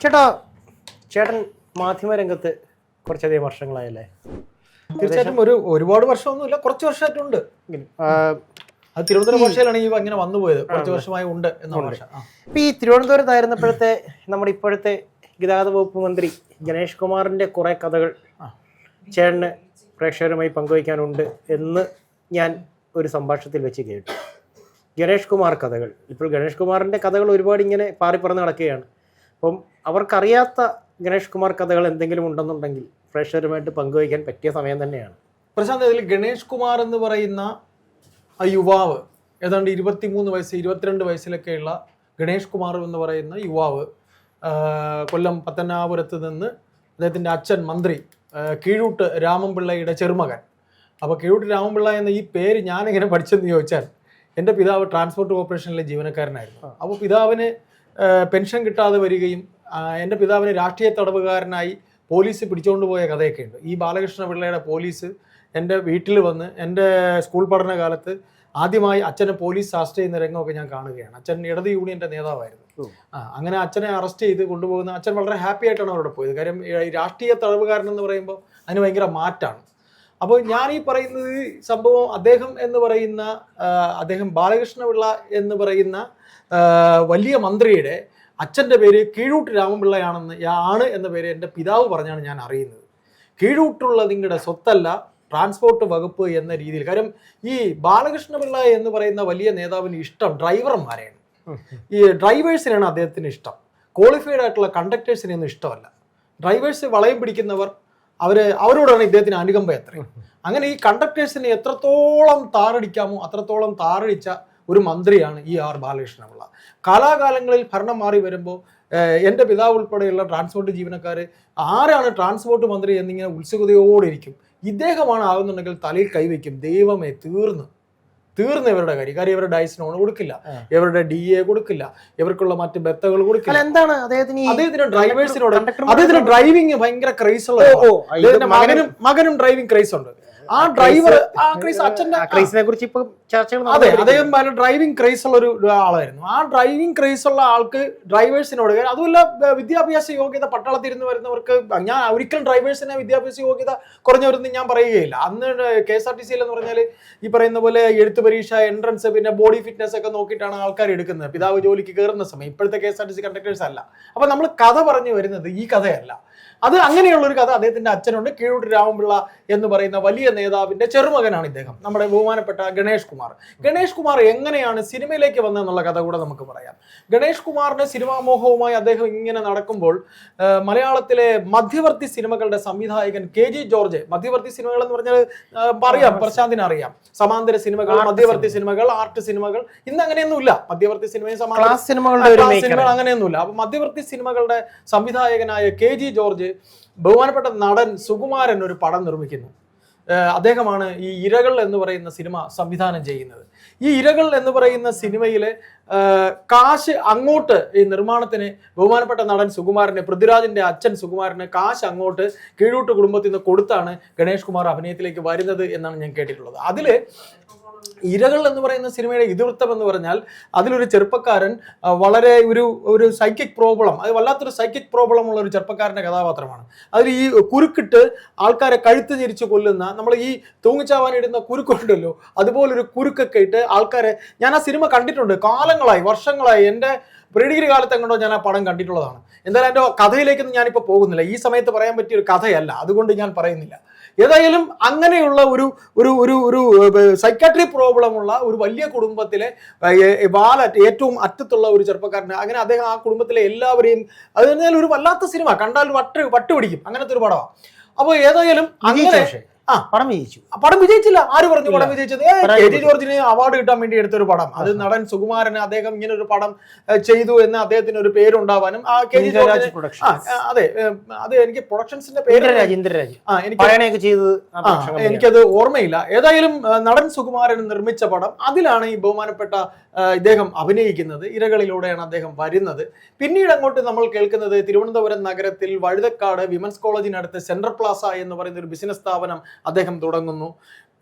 ചേട്ടാ, ചേട്ടൻ മാധ്യമരംഗത്ത് കുറച്ചധികം വർഷങ്ങളായല്ലേ? തീർച്ചയായിട്ടും ഒരുപാട് വർഷമൊന്നുമില്ല, കുറച്ച് വർഷമായിട്ടുണ്ട്. അത് തിരുവനന്തപുരം ഭാഷയിലാണ് ഇങ്ങനെ വന്നുപോയത്. കുറച്ച് വർഷമായി ഉണ്ട് എന്ന ഭാഷ. ഇപ്പൊ ഈ തിരുവനന്തപുരത്തായിരുന്നപ്പോഴത്തെ നമ്മുടെ ഇപ്പോഴത്തെ ഗതാഗത വകുപ്പ് മന്ത്രി ഗണേഷ് കുമാറിന്റെ കുറെ കഥകൾ ചേട്ടന് പ്രേക്ഷകരുമായി പങ്കുവയ്ക്കാനുണ്ട് എന്ന് ഞാൻ ഒരു സംഭാഷണത്തിൽ വെച്ച് കേട്ടു. ഗണേഷ് കുമാർ കഥകൾ, ഇപ്പോൾ ഗണേഷ് കുമാറിന്റെ കഥകൾ ഒരുപാട് ഇങ്ങനെ പാറിപ്പറന്ന് നടക്കുകയാണ്. അപ്പം അവർക്കറിയാത്ത ഗണേഷ് കുമാർ കഥകൾ എന്തെങ്കിലും ഉണ്ടെന്നുണ്ടെങ്കിൽ പ്രേക്ഷകരുമായിട്ട് പങ്കുവയ്ക്കാൻ പറ്റിയ സമയം തന്നെയാണ്. പ്രശാന്ത്, ഇതിൽ ഗണേഷ് കുമാർ എന്ന് പറയുന്ന ആ യുവാവ്, ഏതാണ്ട് 23 വയസ്സ് 22 വയസ്സിലൊക്കെയുള്ള ഗണേഷ് കുമാർ എന്ന് പറയുന്ന യുവാവ് കൊല്ലം പത്തനാപുരത്ത് നിന്ന് അദ്ദേഹത്തിൻ്റെ അച്ഛൻ മന്ത്രി കീഴൂട്ട് രാമൻപിള്ളയുടെ ചെറുമകൻ. അപ്പോൾ കീഴൂട്ട് രാമൻപിള്ള എന്ന ഈ പേര് ഞാനിങ്ങനെ പഠിച്ചെന്ന് ചോദിച്ചാൽ, എൻ്റെ പിതാവ് ട്രാൻസ്പോർട്ട് കോർപ്പറേഷനിലെ ജീവനക്കാരനായിരുന്നു. അപ്പോൾ പിതാവിന് പെൻഷൻ കിട്ടാതെ വരികയും എൻ്റെ പിതാവിന് രാഷ്ട്രീയ തടവുകാരനായി പോലീസ് പിടിച്ചുകൊണ്ട് പോയ കഥയൊക്കെ ഉണ്ട്. ഈ ബാലകൃഷ്ണ പിള്ളയുടെ പോലീസ് എൻ്റെ വീട്ടിൽ വന്ന് എൻ്റെ സ്കൂൾ പഠനകാലത്ത് ആദ്യമായി അച്ഛനെ പോലീസ് അറസ്റ്റ് ചെയ്യുന്ന രംഗമൊക്കെ ഞാൻ കാണുകയാണ്. അച്ഛൻ ഇടത് യൂണിയൻ്റെ നേതാവായിരുന്നു. അങ്ങനെ അച്ഛനെ അറസ്റ്റ് ചെയ്ത് കൊണ്ടുപോകുന്ന അച്ഛൻ വളരെ ഹാപ്പി ആയിട്ടാണ് അവിടെ പോയത്. കാര്യം രാഷ്ട്രീയ തടവുകാരൻ എന്ന് പറയുമ്പോൾ അതിന് ഭയങ്കര മാറ്റാണ്. അപ്പോൾ ഞാൻ ഈ പറയുന്നത് സംഭവം അദ്ദേഹം ബാലകൃഷ്ണപിള്ള എന്ന് പറയുന്ന വലിയ മന്ത്രിയുടെ അച്ഛൻ്റെ പേര് കീഴൂട്ട് രാമൻപിള്ളയാണ് എന്ന പേര് എൻ്റെ പിതാവ് പറഞ്ഞാണ് ഞാൻ അറിയുന്നത്. കീഴൂട്ടുള്ള നിങ്ങളുടെ സ്വത്തല്ല ട്രാൻസ്പോർട്ട് വകുപ്പ് എന്ന രീതിയിൽ. കാര്യം ഈ ബാലകൃഷ്ണപിള്ള എന്ന് പറയുന്ന വലിയ നേതാവിന് ഇഷ്ടം ഡ്രൈവർമാരെയാണ്. ഈ ഡ്രൈവേഴ്സിനാണ് അദ്ദേഹത്തിന് ഇഷ്ടം. ക്വാളിഫൈഡ് ആയിട്ടുള്ള കണ്ടക്ടേഴ്സിനെയൊന്നും ഇഷ്ടമല്ല. ഡ്രൈവേഴ്സ് വളയം പിടിക്കുന്നവർ അവരോടാണ് ഇദ്ദേഹത്തിന് അനുകമ്പ എത്രയും. അങ്ങനെ ഈ കണ്ടക്ടേഴ്സിനെ എത്രത്തോളം താറടിക്കാമോ അത്രത്തോളം താറടിച്ച ഒരു മന്ത്രിയാണ് ഈ ആർ ബാലകൃഷ്ണപിള്ള. കാലാകാലങ്ങളിൽ ഭരണം മാറി വരുമ്പോൾ എൻ്റെ പിതാവ് ഉൾപ്പെടെയുള്ള ട്രാൻസ്പോർട്ട് ജീവനക്കാർ ആരാണ് ട്രാൻസ്പോർട്ട് മന്ത്രി എന്നിങ്ങനെ ഉത്സുകതയോടെ ഇരിക്കും. ഇദ്ദേഹമാണ് ആകുന്നുണ്ടെങ്കിൽ തലയിൽ കൈവയ്ക്കും. ദൈവമേ, തീർന്ന് ഇവരുടെ കാര്യം ഇവരുടെ ഡൈസ് ലോൺ കൊടുക്കില്ല, ഇവരുടെ DA കൊടുക്കില്ല, ഇവർക്കുള്ള മറ്റ് ബെത്തകൾ കൊടുക്കില്ല. എന്താണ് അദ്ദേഹത്തിന് ഡ്രൈവേഴ്സിനോട് അദ്ദേഹത്തിന് ഡ്രൈവിംഗ് ഭയങ്കര ക്രൈസ് ഉള്ള മകനും ഡ്രൈവിംഗ് ക്രൈസ് ഉണ്ട്. ആ ഡ്രൈവർ ക്രൈസിനെ കുറിച്ച് ഇപ്പൊ ചർച്ചകൾ. അതെ, അദ്ദേഹം ഡ്രൈവിംഗ് ക്രൈസ് ഉള്ള ഒരു ആളായിരുന്നു. ആ ഡ്രൈവിംഗ് ക്രൈസ് ഉള്ള ആൾക്ക് ഡ്രൈവേഴ്സിനോട്, അതുമല്ല വിദ്യാഭ്യാസ യോഗ്യത പട്ടാളത്തിരുന്ന് വരുന്നവർക്ക്, ഞാൻ ഒരിക്കലും ഡ്രൈവേഴ്സിനെ വിദ്യാഭ്യാസ യോഗ്യത കുറഞ്ഞവരെന്ന് ഞാൻ പറയുകയില്ല. അന്ന് KSRTC എന്ന് പറഞ്ഞാൽ ഈ പറയുന്ന പോലെ എഴുത്ത് പരീക്ഷ, എൻട്രൻസ്, പിന്നെ ബോഡി ഫിറ്റ്നസ് ഒക്കെ നോക്കിയിട്ടാണ് ആൾക്കാർ എടുക്കുന്നത്. പിതാവ് ജോലിക്ക് കയറുന്ന സമയം ഇപ്പോഴത്തെ KSRTC കണ്ടക്ടേഴ്സ് അല്ല. അപ്പൊ നമ്മൾ കഥ പറഞ്ഞു വരുന്നത് ഈ കഥയല്ല. അത് അങ്ങനെയുള്ളൊരു കഥ അദ്ദേഹത്തിന്റെ അച്ഛനുണ്ട്. കീഴൂട്ട് രാമൻപിള്ള എന്ന് പറയുന്ന വലിയ നേതാവിന്റെ ചെറുമകനാണ് ഇദ്ദേഹം, നമ്മുടെ ബഹുമാനപ്പെട്ട ഗണേഷ് കുമാർ. ഗണേഷ് കുമാർ എങ്ങനെയാണ് സിനിമയിലേക്ക് വന്നതെന്നുള്ള കഥ കൂടെ നമുക്ക് പറയാം. ഗണേഷ് കുമാറിന്റെ സിനിമാമോഹവുമായി അദ്ദേഹം ഇങ്ങനെ നടക്കുമ്പോൾ മലയാളത്തിലെ മധ്യവർത്തി സിനിമകളുടെ സംവിധായകൻ KG ജോർജ്, മധ്യവർത്തി സിനിമകൾ എന്ന് പറഞ്ഞാൽ പറയാം, പ്രശാന്തിന് അറിയാം, സമാന്തര സിനിമകൾ, മധ്യവർത്തി സിനിമകൾ, ആർട്ട് സിനിമകൾ. ഇന്ന് അങ്ങനെയൊന്നുമില്ല. മധ്യവർത്തി സിനിമയും സമാന്തര സിനിമകൾ അങ്ങനെയൊന്നുമില്ല. അപ്പൊ മധ്യവർത്തി സിനിമകളുടെ സംവിധായകനായ KG ജോർജ് ബഹുമാനപ്പെട്ട നടൻ സുകുമാരൻ ഒരു പടം നിർമ്മിക്കുന്നു. അദ്ദേഹമാണ് ഈ ഇരകൾ എന്ന് പറയുന്ന സിനിമ സംവിധാനം ചെയ്യുന്നത്. ഈ ഇരകൾ എന്ന് പറയുന്ന സിനിമയിലെ കാശ് അങ്ങോട്ട്, ഈ നിർമ്മാണത്തിന് ബഹുമാനപ്പെട്ട നടൻ സുകുമാരന്, പൃഥ്വിരാജിന്റെ അച്ഛൻ സുകുമാരന് കാശ് അങ്ങോട്ട് കീഴൂട്ട് കുടുംബത്തിൽ നിന്ന് കൊടുത്താണ് ഗണേഷ് കുമാർ അഭിനയത്തിലേക്ക് വരുന്നത് എന്നാണ് ഞാൻ കേട്ടിട്ടുള്ളത്. അതില് ഇരകൾ എന്ന് പറയുന്ന സിനിമയുടെ ഇതിവൃത്തം എന്ന് പറഞ്ഞാൽ അതിലൊരു ചെറുപ്പക്കാരൻ വളരെ ഒരു സൈക്കിക് പ്രോബ്ലം, അത് വല്ലാത്തൊരു സൈക്കിക് പ്രോബ്ലം ഉള്ള ഒരു ചെറുപ്പക്കാരൻ്റെ കഥാപാത്രമാണ്. അതിൽ ഈ കുരുക്കിട്ട് ആൾക്കാരെ കഴുത്ത് ഞെരിച്ച് കൊല്ലുന്ന, നമ്മൾ ഈ തൂങ്ങിച്ചാവാനിടുന്ന കുരുക്കുണ്ടല്ലോ, അതുപോലൊരു കുരുക്കൊക്കെ ഇട്ട് ആൾക്കാരെ, ഞാൻ ആ സിനിമ കണ്ടിട്ടുണ്ട് കാലങ്ങളായി, വർഷങ്ങളായി. എൻ്റെ പ്രീഡിഗ്രി കാലത്ത് എങ്ങോട്ടോ ഞാൻ ആ പടം കണ്ടിട്ടുള്ളതാണ്. എന്തായാലും എൻ്റെ കഥയിലേക്കൊന്നും ഞാനിപ്പോൾ പോകുന്നില്ല. ഈ സമയത്ത് പറയാൻ പറ്റിയ ഒരു കഥയല്ല, അതുകൊണ്ട് ഞാൻ പറയുന്നില്ല. ഏതായാലും അങ്ങനെയുള്ള ഒരു സൈക്കാട്രി പ്രോബ്ലം ഉള്ള ഒരു വലിയ കുടുംബത്തിലെ ഏറ്റവും അറ്റത്തുള്ള ഒരു ചെറുപ്പക്കാരന്, അങ്ങനെ അദ്ദേഹം ആ കുടുംബത്തിലെ എല്ലാവരെയും, അത് പറഞ്ഞാൽ ഒരു വല്ലാത്ത സിനിമ, കണ്ടാൽ വട്ടുപിടിക്കും, അങ്ങനത്തെ ഒരു പടമാണ്. അപ്പോൾ ഏതായാലും അങ്ങനെ പടം വിജയിച്ചില്ല. ആര് പറഞ്ഞു പടം വിജയിച്ചത്? KG ജോർജിന് അവാർഡ് കിട്ടാൻ വേണ്ടി എടുത്തൊരു പടം. അത് നടൻ സുകുമാരന് അദ്ദേഹം ഇങ്ങനെ ഒരു പടം ചെയ്തു എന്ന് അദ്ദേഹത്തിന് ഒരു പേരുണ്ടാവാനും ആ KG ജോർജ്, അതെ, അത് എനിക്ക് പ്രൊഡക്ഷൻസിന്റെ പേര് എനിക്കത് ഓർമ്മയില്ല. ഏതായാലും നടൻ സുകുമാരൻ നിർമ്മിച്ച പടം, അതിലാണ് ഈ ബഹുമാനപ്പെട്ട ഇദ്ദേഹം അഭിനയിക്കുന്നത്. ഇരകളിലൂടെയാണ് അദ്ദേഹം വരുന്നത്. പിന്നീട് അങ്ങോട്ട് നമ്മൾ കേൾക്കുന്നത് തിരുവനന്തപുരം നഗരത്തിൽ വഴുതക്കാട് വിമൻസ് കോളേജിനടുത്ത് സെൻട്രൽ പ്ലാസ എന്ന് പറയുന്ന ഒരു ബിസിനസ് സ്ഥാപനം അദ്ദേഹം തുടങ്ങുന്നു.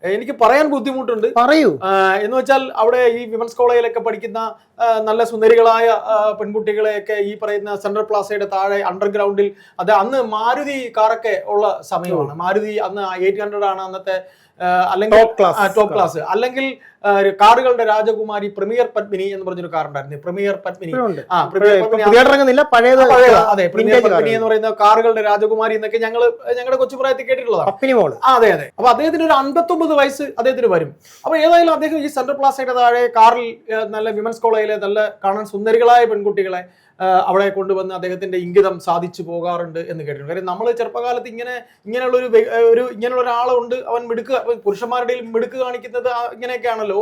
എനിക്ക് പറയാൻ ബുദ്ധിമുട്ടുണ്ട്. പറയൂ. എന്ന് വെച്ചാൽ അവിടെ ഈ വിമൻസ് കോളേജിലൊക്കെ പഠിക്കുന്ന നല്ല സുന്ദരികളായ പെൺകുട്ടികളെയൊക്കെ ഈ പറയുന്ന സെൻട്രൽ പ്ലാസയുടെ താഴെ അണ്ടർഗ്രൗണ്ടിൽ, അത് അന്ന് മാരുതി കാറൊക്കെ ഉള്ള സമയമാണ്. മാരുതി അന്ന് 800 ആണ് അന്നത്തെ, അല്ലെങ്കിൽ ടോപ്പ് ക്ലാസ്, അല്ലെങ്കിൽ കാറുകളുടെ രാജകുമാരി പ്രീമിയർ പത്മിനി എന്ന് പറഞ്ഞൊരു കാർ ഉണ്ടായിരുന്നു. പ്രീമിയർ പത്മിനി, അതെ, പ്രീമിയർ പത്മിനി എന്ന് പറയുന്ന കാറുകളുടെ രാജകുമാരി എന്നൊക്കെ ഞങ്ങളുടെ കൊച്ചുപ്രായത്തിൽ കേട്ടിട്ടുള്ളതാണ്. അതെ അതെ. അപ്പൊ അദ്ദേഹത്തിന് ഒരു 59 വയസ്സ് അദ്ദേഹത്തിന് വരും. അപ്പൊ ഏതായാലും അദ്ദേഹം ഈ സെൻട്രൽ പ്ലാസയുടെ താഴെ കാറിൽ നല്ല വിമൻസ് കോളേജിലെ നല്ല കാണാൻ സുന്ദരികളായ പെൺകുട്ടികളെ അവിടെ കൊണ്ടുവന്ന് അദ്ദേഹത്തിന്റെ ഇംഗിതം സാധിച്ചു പോകാറുണ്ട് എന്ന് കേട്ടിട്ടുണ്ട്. കാര്യം നമ്മൾ ചെറുപ്പകാലത്ത് ഇങ്ങനെയുള്ള ഒരാളുണ്ട്, അവൻ മിടുക്ക്, പുരുഷന്മാരുടെ മിടുക്ക് കാണിക്കുന്നത് ഇങ്ങനെയൊക്കെയാണല്ലോ.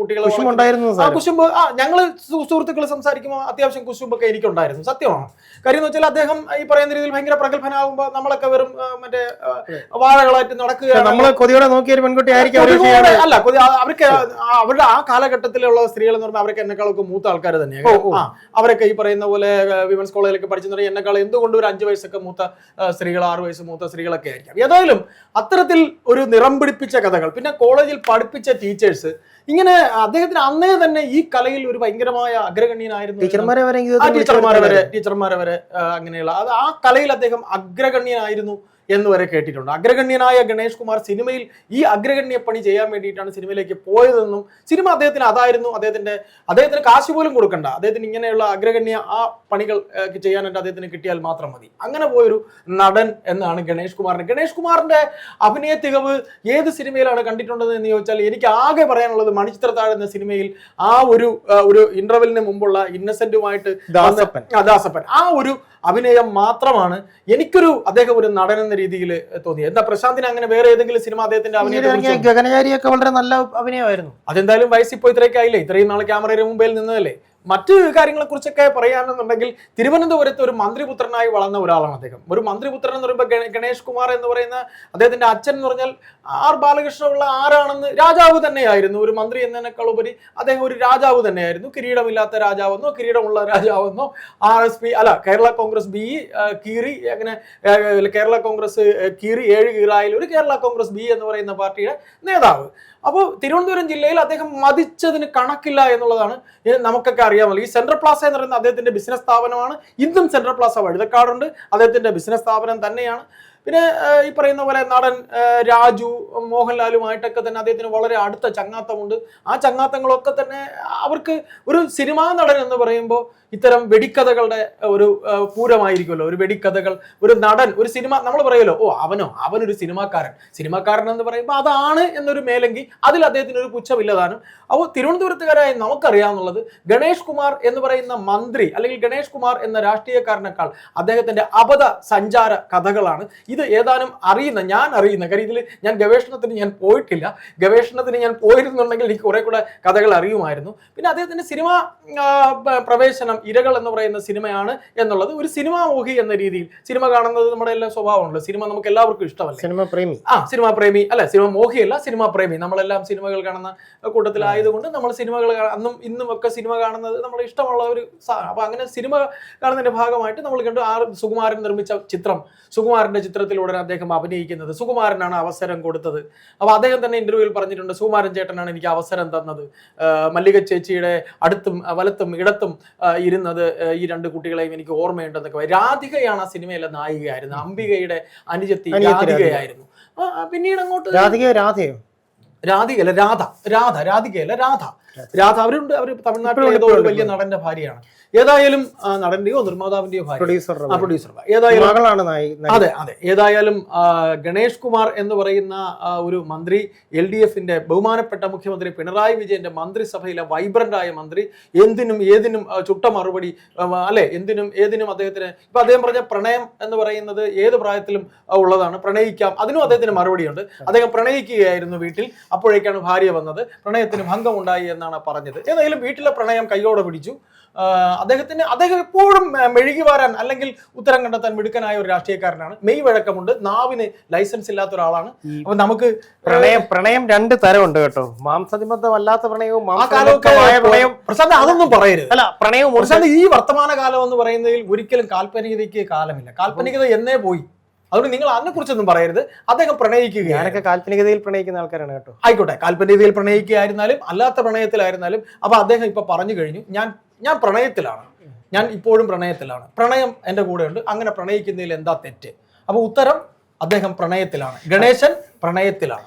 കുട്ടികളെ കുശുമ്പ്, ഞങ്ങള് സുഹൃത്തുക്കൾ സംസാരിക്കുമ്പോൾ അത്യാവശ്യം കുശുമ്പൊക്കെ എനിക്കുണ്ടായിരുന്നു, സത്യമാണ്. കാര്യം എന്ന് വെച്ചാൽ അദ്ദേഹം ഈ പറയുന്ന രീതിയിൽ ഭയങ്കര പ്രഗത്ഭനാകുമ്പോ നമ്മളൊക്കെ വെറും മറ്റേ വാഴകളായിട്ട് നടക്കുക. നമ്മള് കൊതിയോടെ നോക്കിയ ഒരു പെൺകുട്ടി ആയിരിക്കും. അല്ല, അവർക്ക് അവരുടെ ആ കാലഘട്ടത്തിലുള്ള സ്ത്രീകൾ എന്ന് പറഞ്ഞാൽ അവരൊക്കെ എന്നെക്കാളൊക്കെ മൂത്ത ആൾക്കാർ തന്നെയാണ്. അവരൊക്കെ ഈ പറയുന്ന പോലെ വിമൻസ് കോളേജിലൊക്കെ പഠിച്ചെന്ന് പറഞ്ഞാൽ എന്നെക്കാൾ എന്തുകൊണ്ട് ഒരു 5 വയസ്സൊക്കെ മൂത്ത സ്ത്രീകൾ, 6 വയസ്സ് മൂത്ത സ്ത്രീകളൊക്കെ ആയിരിക്കാം. ഏതായാലും അത്തരത്തിൽ ഒരു നിറം പിടിപ്പിച്ച കഥകൾ, പിന്നെ കോളേജിൽ പഠിപ്പിച്ച ടീച്ചേഴ്സ്, ഇങ്ങനെ അദ്ദേഹത്തിന് അന്നേ തന്നെ ഈ കലയിൽ ഒരു ഭയങ്കരമായ അഗ്രഗണ്യനായിരുന്നു. ടീച്ചർമാരെ വരെ അങ്ങനെയുള്ള ആ കലയിൽ അദ്ദേഹം അഗ്രഗണ്യനായിരുന്നു എന്ന് വരെ കേട്ടിട്ടുണ്ട്. അഗ്രഗണ്യനായ ഗണേഷ് കുമാർ സിനിമയിൽ ഈ അഗ്രഗണ്യ പണി ചെയ്യാൻ വേണ്ടിയിട്ടാണ് സിനിമയിലേക്ക് പോയതെന്നും, സിനിമ അദ്ദേഹത്തിന് അതായിരുന്നു, അദ്ദേഹത്തിന് കാശ് പോലും കൊടുക്കണ്ട, അദ്ദേഹത്തിന് ഇങ്ങനെയുള്ള അഗ്രഗണ്യ ആ പണികൾ ചെയ്യാനായിട്ട് അദ്ദേഹത്തിന് കിട്ടിയാൽ മാത്രം മതി, അങ്ങനെ പോയൊരു നടൻ എന്നാണ് ഗണേഷ് കുമാറിന്. ഗണേഷ് കുമാറിന്റെ അഭിനയ തികവ് ഏത് സിനിമയിലാണ് കണ്ടിട്ടുള്ളത് എന്ന് ചോദിച്ചാൽ എനിക്ക് ആകെ പറയാനുള്ളത് മണിച്ചിത്രത്താഴ് എന്ന സിനിമയിൽ ആ ഒരു ഇന്റർവെല്ലിന് മുമ്പുള്ള ഇന്നസെന്റുമായിട്ട് ദാസപ്പൻ, ആ ഒരു അഭിനയം മാത്രമാണ് എനിക്കൊരു അദ്ദേഹം ഒരു നടൻ എന്ന രീതിയിൽ തോന്നിയത്. എന്താ പ്രശാന്തിന് അങ്ങനെ വേറെ ഏതെങ്കിലും സിനിമ അദ്ദേഹത്തിന്റെ അഭിനയം? ഗഗനചാരിയൊക്കെ വളരെ നല്ല അഭിനയമായിരുന്നു. അതെന്തായാലും വയസ്സിപ്പോ ഇത്രയൊക്കെ ആയില്ലേ, ഇത്രയും നാൾ ക്യാമറയുടെ മുമ്പിൽ നിന്നതല്ലേ. മറ്റ് കാര്യങ്ങളെ കുറിച്ചൊക്കെ പറയാണെന്നുണ്ടെങ്കിൽ തിരുവനന്തപുരത്ത് ഒരു മന്ത്രിപുത്രനായി വളർന്ന ഒരാളാണ് അദ്ദേഹം. ഒരു മന്ത്രിപുത്രൻ എന്ന് പറയുമ്പോൾ ഗണേഷ് കുമാർ എന്ന് പറയുന്ന അദ്ദേഹത്തിന്റെ അച്ഛൻ എന്ന് പറഞ്ഞാൽ ആർ ബാലകൃഷ്ണപിള്ള ആരാണെന്ന് രാജാവ് തന്നെയായിരുന്നു. ഒരു മന്ത്രി എന്നതിനേക്കാൾ ഉപരി അദ്ദേഹം ഒരു രാജാവ് തന്നെയായിരുന്നു. കിരീടമില്ലാത്ത രാജാവെന്നോ കിരീടമുള്ള രാജാവെന്നോ RSP അല്ല, കേരള കോൺഗ്രസ് B കീറി, അങ്ങനെ കേരള കോൺഗ്രസ് കീറി 7 കീറായിൽ ഒരു കേരള കോൺഗ്രസ് B എന്ന് പറയുന്ന പാർട്ടിയുടെ നേതാവ്. അപ്പോൾ തിരുവനന്തപുരം ജില്ലയിൽ അദ്ദേഹം മതിച്ചതിന് കണക്കില്ല എന്നുള്ളതാണ് നമുക്കൊക്കെ അറിയാമല്ലോ. ഈ സെൻട്രൽ പ്ലാസ എന്ന് പറയുന്നത് അദ്ദേഹത്തിന്റെ ബിസിനസ് സ്ഥാപനമാണ്. ഇന്നും സെൻട്രൽ പ്ലാസ വഴുതക്കാടുണ്ട്, അദ്ദേഹത്തിന്റെ ബിസിനസ് സ്ഥാപനം തന്നെയാണ്. പിന്നെ ഈ പറയുന്ന പോലെ നടൻ രാജു മോഹൻലാലുമായിട്ടൊക്കെ തന്നെ അദ്ദേഹത്തിന് വളരെ അടുത്ത ചങ്ങാത്തമുണ്ട്. ആ ചങ്ങാത്തങ്ങളൊക്കെ തന്നെ അവർക്ക് ഒരു സിനിമാ നടൻ എന്ന് പറയുമ്പോൾ ഇത്തരം വെടിക്കഥകളുടെ ഒരു പൂരമായിരിക്കുമല്ലോ. ഒരു വെടിക്കഥകൾ, ഒരു നടൻ, ഒരു സിനിമ, നമ്മൾ പറയുമല്ലോ, അവനൊരു സിനിമാക്കാരൻ എന്ന് പറയുമ്പോൾ അതാണ് എന്നൊരു മേലെങ്കിൽ അതിൽ അദ്ദേഹത്തിന് ഒരു പുച്ഛമില്ലതാനും. അപ്പോൾ തിരുവനന്തപുരത്തുകാരായി നമുക്കറിയാവുന്നത് ഗണേഷ് കുമാർ എന്ന് പറയുന്ന മന്ത്രി, അല്ലെങ്കിൽ ഗണേഷ് കുമാർ എന്ന രാഷ്ട്രീയക്കാരനേക്കാൾ അദ്ദേഹത്തിന്റെ അബദ്ധ സഞ്ചാര കഥകളാണ്. ഇത് ഏതാനും ഞാൻ അറിയുന്ന കാര്യം, ഇതിൽ ഞാൻ ഗവേഷണത്തിന് പോയിട്ടില്ല. ഗവേഷണത്തിന് ഞാൻ പോയിരുന്നുണ്ടെങ്കിൽ എനിക്ക് കുറെ കൂടെ കഥകൾ അറിയുമായിരുന്നു. പിന്നെ അദ്ദേഹത്തിന്റെ സിനിമ പ്രവേശനം ഇരകൾ എന്ന് പറയുന്ന സിനിമയാണ് എന്നുള്ളത്. ഒരു സിനിമാ മോഹി എന്ന രീതിയിൽ സിനിമ കാണുന്നത് നമ്മുടെ എല്ലാ സ്വഭാവമുണ്ട്. സിനിമ നമുക്ക് എല്ലാവർക്കും ഇഷ്ടമല്ല. സിനിമ പ്രേമി അല്ല, സിനിമ മോഹിയല്ല, സിനിമ പ്രേമി. നമ്മളെല്ലാം സിനിമകൾ കാണുന്ന കൂട്ടത്തിലായതുകൊണ്ട് നമ്മൾ സിനിമകൾ അന്നും ഇന്നും ഒക്കെ സിനിമ കാണുന്നത് നമ്മുടെ ഇഷ്ടമുള്ള ഒരു സാധനം. അപ്പൊ അങ്ങനെ സിനിമ കാണുന്നതിന്റെ ഭാഗമായിട്ട് നമ്മൾ കണ്ടു സുകുമാരൻ നിർമ്മിച്ച ചിത്രം, സുകുമാരന്റെ ചിത്രത്തിലൂടെ അദ്ദേഹം അഭിനയിക്കുന്നത്, സുകുമാരനാണ് അവസരം കൊടുത്തത്. അപ്പൊ അദ്ദേഹം തന്നെ ഇന്റർവ്യൂവിൽ പറഞ്ഞിട്ടുണ്ട്, സുകുമാരൻ ചേട്ടനാണ് എനിക്ക് അവസരം തന്നത്. മല്ലിക ചേച്ചിയുടെ അടുത്തും വലത്തും ഇടത്തും ഇരുന്നത് ഈ 2 കുട്ടികളെയും എനിക്ക് ഓർമ്മയുണ്ടെന്നൊക്കെ. രാധികയാണ് ആ സിനിമയിലെ നായികയായിരുന്നു. അംബികയുടെ അനുജത്തി രാധികയായിരുന്നു. പിന്നീട് അങ്ങോട്ട് രാധ അവരുണ്ട്. അവർ തമിഴ്നാട്ടിലെ ഏതോ ഒരു വലിയ നടന്റെ ഭാര്യയാണ്. ഏതായാലും നടന്റെയോ നിർമ്മാതാവിന്റെയോ പ്രൊഡ്യൂസർ. ഏതായാലും ഗണേഷ് കുമാർ എന്ന് പറയുന്ന ഒരു മന്ത്രി, LDFന്റെ ബഹുമാനപ്പെട്ട മുഖ്യമന്ത്രി പിണറായി വിജയന്റെ മന്ത്രിസഭയിലെ വൈബ്രന്റായ മന്ത്രി, എന്തിനും ഏതിനും ചുട്ട മറുപടി അല്ലെ, എന്തിനും ഏതിനും അദ്ദേഹത്തിന്. ഇപ്പൊ അദ്ദേഹം പറഞ്ഞ പ്രണയം എന്ന് പറയുന്നത് ഏത് പ്രായത്തിലും ഉള്ളതാണ്, പ്രണയിക്കാം, അതിനും അദ്ദേഹത്തിന് മറുപടിയുണ്ട്. അദ്ദേഹം പ്രണയിക്കുകയായിരുന്നു വീട്ടിൽ, അപ്പോഴേക്കാണ് ഭാര്യ വന്നത്, പ്രണയത്തിന് ഭംഗം ഉണ്ടായി എന്നാണ് പറഞ്ഞത്. ഏതായാലും വീട്ടിലെ പ്രണയം കൈയോടെ പിടിച്ചു. അദ്ദേഹം എപ്പോഴും മെഴുകി വാരാൻ അല്ലെങ്കിൽ ഉത്തരം കണ്ടെത്താൻ മിടുക്കനായ ഒരു രാഷ്ട്രീയക്കാരനാണ്. മെയ് വഴക്കമുണ്ട്, നാവിന് ലൈസൻസ് ഇല്ലാത്ത ഒരാളാണ്. അപ്പൊ നമുക്ക് പ്രണയം 2 തരമുണ്ട് കേട്ടോ. മാംസനിബദ്ധമല്ലാത്ത പ്രണയവും പ്രശാന്ത് അതൊന്നും പറയരുത്. അല്ല, പ്രണയവും പ്രശാന്ത് ഈ വർത്തമാന കാലം എന്ന് പറയുന്നതിൽ ഒരിക്കലും കാൽപ്പനികതയ്ക്ക് കാലമില്ല. കാൽപ്പനികത എന്നേ പോയി. അതുകൊണ്ട് നിങ്ങൾ അതിനെ കുറിച്ചൊന്നും പറയരുത്. അദ്ദേഹം പ്രണയിക്കുകയാണ്. ഞാനൊക്കെ കാൽപ്പനികതയിൽ പ്രണയിക്കുന്ന ആൾക്കാരാണ് കേട്ടോ. ആയിക്കോട്ടെ, കാൽപ്പനികതയിൽ പ്രണയിക്കുകയായിരുന്നാലും അല്ലാത്ത പ്രണയത്തിലായിരുന്നാലും അപ്പൊ അദ്ദേഹം ഇപ്പൊ പറഞ്ഞു കഴിഞ്ഞു, ഞാൻ പ്രണയത്തിലാണ്, ഞാൻ ഇപ്പോഴും പ്രണയത്തിലാണ്, പ്രണയം എന്റെ കൂടെ ഉണ്ട്, അങ്ങനെ പ്രണയിക്കുന്നതിൽ എന്താ തെറ്റ്? അപ്പൊ ഉത്തരം, അദ്ദേഹം പ്രണയത്തിലാണ്, ഗണേശൻ പ്രണയത്തിലാണ്.